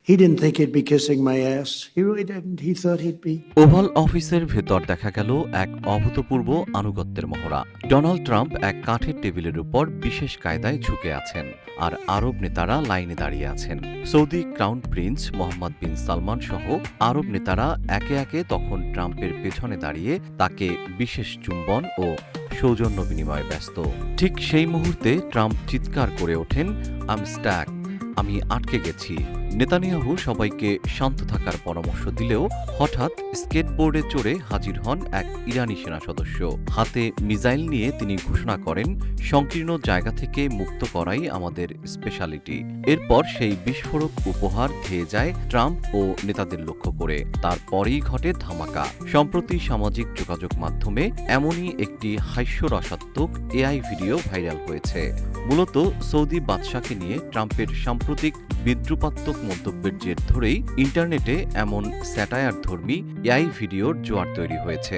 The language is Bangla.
He didn't think he'd be kissing my ass. He really didn't. He thought he'd be. Oval অফিসের ভেতর দেখা গেল এক অভূতপূর্ব আনুগত্যের মহড়া। ডোনাল্ড ট্রাম্প এক কাঠের টেবিলের উপর বিশেষ কায়দায় ঝুঁকে আছেন, আর আরব নেতারা লাইনে দাঁড়িয়ে আছেন। সৌদি ক্রাউন প্রিন্স মোহাম্মদ বিন সালমান সহ আরব নেতারা একে একে তখন ট্রাম্পের পেছনে দাঁড়িয়ে তাকে বিশেষ চুম্বন ও সৌজন্য বিনিময়ে ব্যস্ত। ঠিক সেই মুহূর্তে ট্রাম্প চিৎকার করে ওঠেন, আম স্ট্যাক, আমি আটকে গেছি। নেতানিয়াহু সবাইকে শান্ত থাকার পরামর্শ দিলেও হঠাৎ স্কেটবোর্ডে চড়ে হাজির হন এক ইরানি সেনা সদস্য। হাতে মিসাইল নিয়ে তিনি ঘোষণা করেন, সংকীর্ণ জায়গা থেকে মুক্ত করাই আমাদের স্পেশালিটি। এরপর সেই বিস্ফোরক উপহার ধেয়ে যায় ট্রাম্প ও নেতাদের লক্ষ্য করে। তারপরেই ঘটে ধামাকা। সম্প্রতি সামাজিক যোগাযোগ মাধ্যমে এমনই একটি হাস্যরসাত্মক এআই ভিডিও ভাইরাল হয়েছে। মূলত সৌদি বাদশাকে নিয়ে ট্রাম্পের সাম্প্রতিক বিদ্রুপাত্মক মন্তব্যের জের ধরেই ইন্টারনেটে এমন স্যাটায়ারধর্মী এআই ভিডিওর জোয়ার তৈরি হয়েছে।